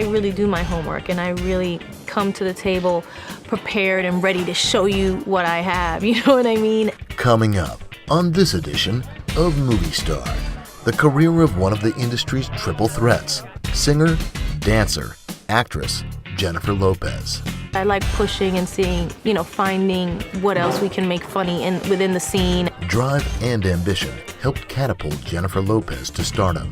I really do my homework and I really come to the table prepared and ready to show you what I have, you know what I mean? Coming up on this edition of Movie Star, the career of one of the industry's triple threats, singer, dancer, actress, Jennifer Lopez. I like pushing and seeing, finding what else we can make funny within the scene. Drive and ambition helped catapult Jennifer Lopez to stardom.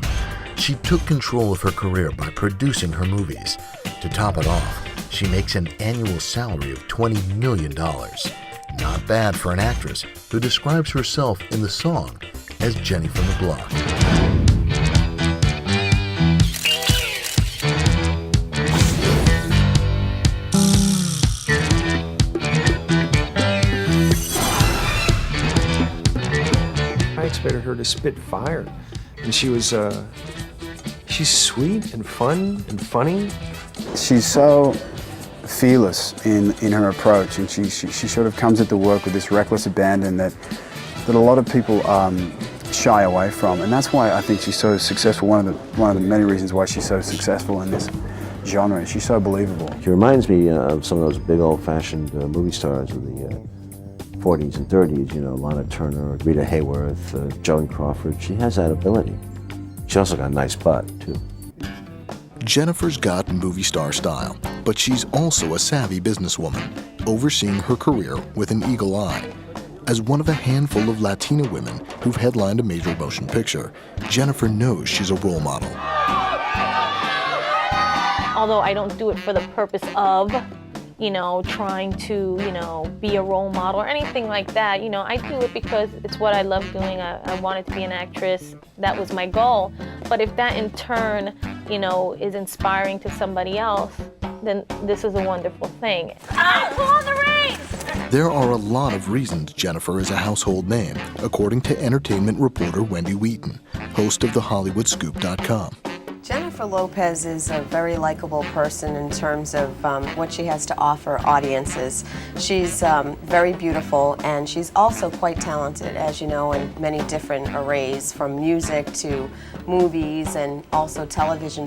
She took control of her career by producing her movies. To top it off, she makes an annual salary of $20 million. Not bad for an actress who describes herself in the song as Jenny from the block. I expected her to spit fire, and she's sweet and fun and funny. She's so fearless in her approach, and she sort of comes at the work with this reckless abandon that a lot of people shy away from, and that's why I think she's so successful. One of the many reasons why she's so successful in this genre. She's so believable. She reminds me of some of those big old-fashioned movie stars of the 40s and 30s, Lana Turner, Rita Hayworth, Joan Crawford. She has that ability. She also got a nice butt, too. Jennifer's got movie star style, but she's also a savvy businesswoman, overseeing her career with an eagle eye. As one of a handful of Latina women who've headlined a major motion picture, Jennifer knows she's a role model. Although I don't do it for the purpose of, trying to, be a role model or anything like that. I do it because it's what I love doing. I wanted to be an actress. That was my goal. But if that in turn, is inspiring to somebody else, then this is a wonderful thing. Pull on the reins! There are a lot of reasons Jennifer is a household name, according to entertainment reporter Wendy Wheaton, host of thehollywoodscoop.com. Jennifer Lopez is a very likable person in terms of what she has to offer audiences. She's very beautiful, and she's also quite talented, as you know, in many different arrays, from music to movies and also television.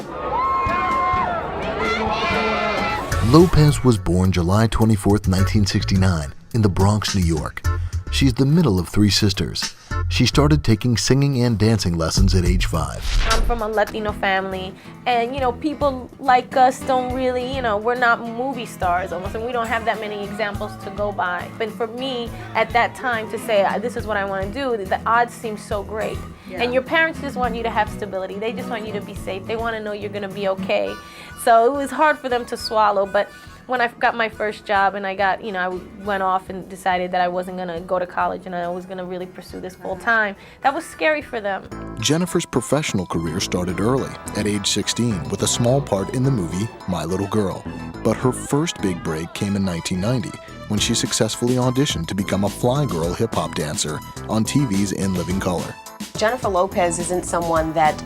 Lopez was born July 24, 1969, in the Bronx, New York. She's the middle of three sisters. She started taking singing and dancing lessons at age 5. I'm from a Latino family, and people like us don't really, we're not movie stars almost, and we don't have that many examples to go by. But for me, at that time, to say, this is what I want to do, the odds seem so great. Yeah. And your parents just want you to have stability. They just want you to be safe. They want to know you're going to be okay. So it was hard for them to swallow, but when I got my first job and I got, I went off and decided that I wasn't going to go to college and I was going to really pursue this full time, that was scary for them. Jennifer's professional career started early, at age 16, with a small part in the movie My Little Girl. But her first big break came in 1990, when she successfully auditioned to become a fly girl hip-hop dancer on TV's In Living Color. Jennifer Lopez isn't someone that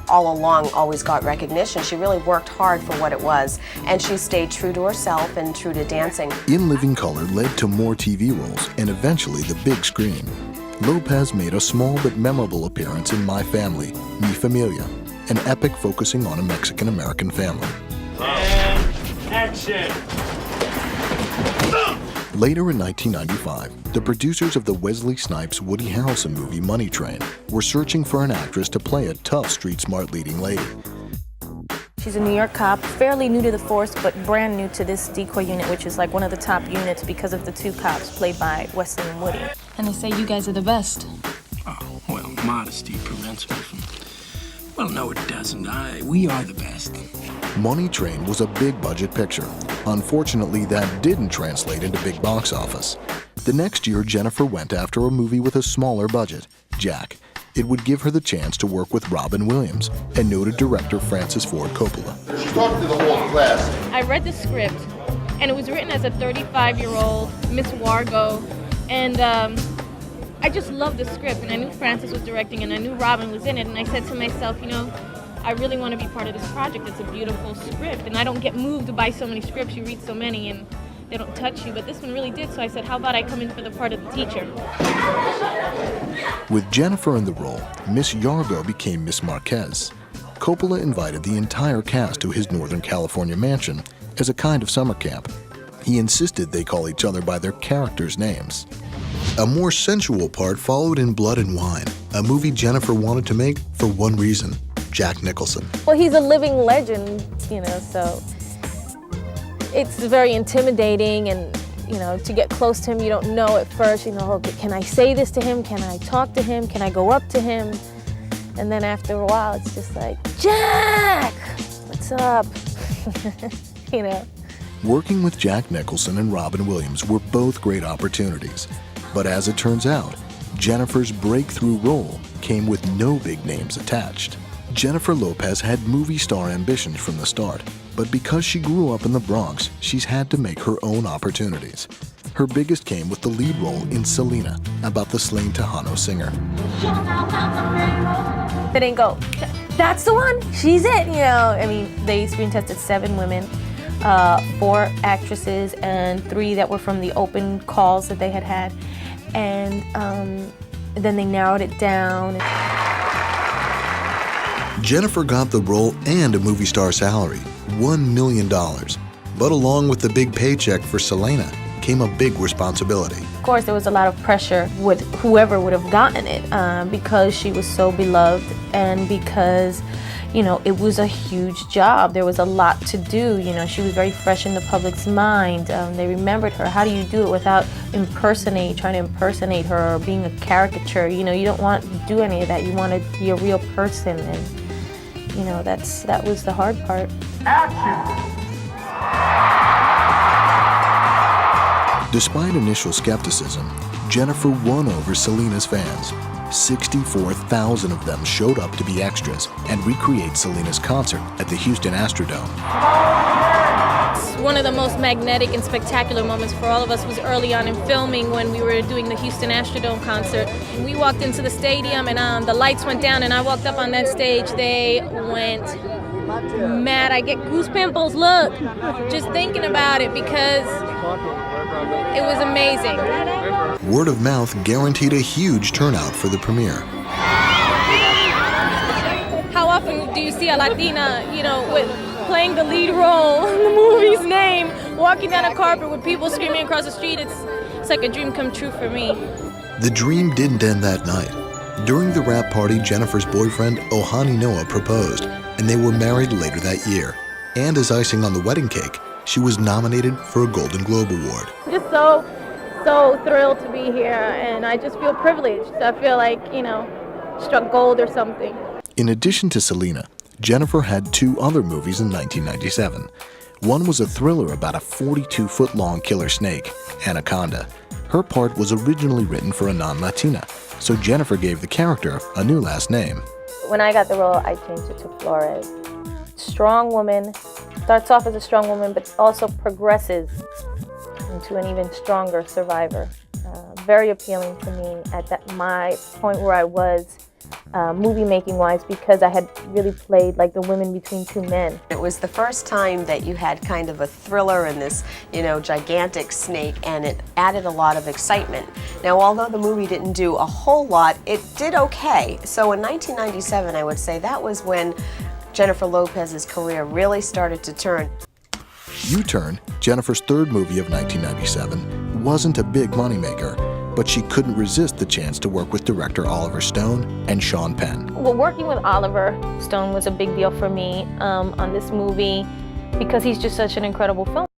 all along always got recognition. She really worked hard for what it was, and she stayed true to herself and true to dancing. In Living Color led to more TV roles and eventually the big screen. Lopez made a small but memorable appearance in My Family, Mi Familia, an epic focusing on a Mexican-American family. And action! Later in 1995, the producers of the Wesley Snipes Woody Harrelson movie Money Train were searching for an actress to play a tough street-smart leading lady. She's a New York cop, fairly new to the force, but brand new to this decoy unit, which is like one of the top units because of the two cops played by Wesley and Woody. And they say you guys are the best. Oh, well, modesty prevents me from... Well, no, it doesn't. We are the best. Money Train was a big-budget picture. Unfortunately, that didn't translate into big box office. The next year, Jennifer went after a movie with a smaller budget, Jack. It would give her the chance to work with Robin Williams and noted director Francis Ford Coppola. She's talking to the whole class. I read the script, and it was written as a 35-year-old Miss Wargo, and I just loved the script, and I knew Francis was directing, and I knew Robin was in it, and I said to myself, I really want to be part of this project. It's a beautiful script, and I don't get moved by so many scripts. You read so many, and they don't touch you, but this one really did, so I said, how about I come in for the part of the teacher? With Jennifer in the role, Miss Yargo became Miss Marquez. Coppola invited the entire cast to his Northern California mansion as a kind of summer camp. He insisted they call each other by their characters' names. A more sensual part followed in Blood and Wine, a movie Jennifer wanted to make for one reason: Jack Nicholson. Well, he's a living legend, so it's very intimidating, and to get close to him, you don't know at first, can I say this to him? Can I talk to him? Can I go up to him? And then after a while, it's just like, Jack, what's up? Working with Jack Nicholson and Robin Williams were both great opportunities. But as it turns out, Jennifer's breakthrough role came with no big names attached. Jennifer Lopez had movie star ambitions from the start, but because she grew up in the Bronx, she's had to make her own opportunities. Her biggest came with the lead role in Selena, about the slain Tejano singer. They didn't go, that's the one, she's it, they screen tested 7 women, 4 actresses, and 3 that were from the open calls that they had. And then they narrowed it down. Jennifer got the role and a movie star salary, $1 million. But along with the big paycheck for Selena came a big responsibility. Of course, there was a lot of pressure with whoever would have gotten it because she was so beloved and because, it was a huge job. There was a lot to do. She was very fresh in the public's mind. They remembered her. How do you do it without trying to impersonate her or being a caricature? You don't want to do any of that. You want to be a real person, and that was the hard part. Despite initial skepticism, Jennifer won over Selena's fans. 64,000 of them showed up to be extras and recreate Selena's concert at the Houston Astrodome. One of the most magnetic and spectacular moments for all of us was early on in filming when we were doing the Houston Astrodome concert. We walked into the stadium and the lights went down and I walked up on that stage. They went mad. I get goose pimples, look, just thinking about it because it was amazing. Word of mouth guaranteed a huge turnout for the premiere. How often do you see a Latina, playing the lead role in the movie's name, walking down a carpet with people screaming across the street? It's like a dream come true for me. The dream didn't end that night. During the wrap party, Jennifer's boyfriend, Ohani Noah, proposed, and they were married later that year. And as icing on the wedding cake, she was nominated for a Golden Globe Award. Just so thrilled to be here, and I just feel privileged. I feel like, struck gold or something. In addition to Selena, Jennifer had 2 other movies in 1997. One was a thriller about a 42-foot-long killer snake, Anaconda. Her part was originally written for a non-Latina, so Jennifer gave the character a new last name. When I got the role, I changed it to Flores. Strong woman, starts off as a strong woman, but also progresses into an even stronger survivor. Very appealing to me at my point where I was movie making wise, because I had really played like the women between 2 men. It was the first time that you had kind of a thriller in this, gigantic snake, and it added a lot of excitement. Now, although the movie didn't do a whole lot, it did okay. So in 1997, I would say that was when Jennifer Lopez's career really started to turn. U-Turn, Jennifer's 3rd movie of 1997, wasn't a big moneymaker, but she couldn't resist the chance to work with director Oliver Stone and Sean Penn. Well, working with Oliver Stone was a big deal for me on this movie because he's just such an incredible filmmaker.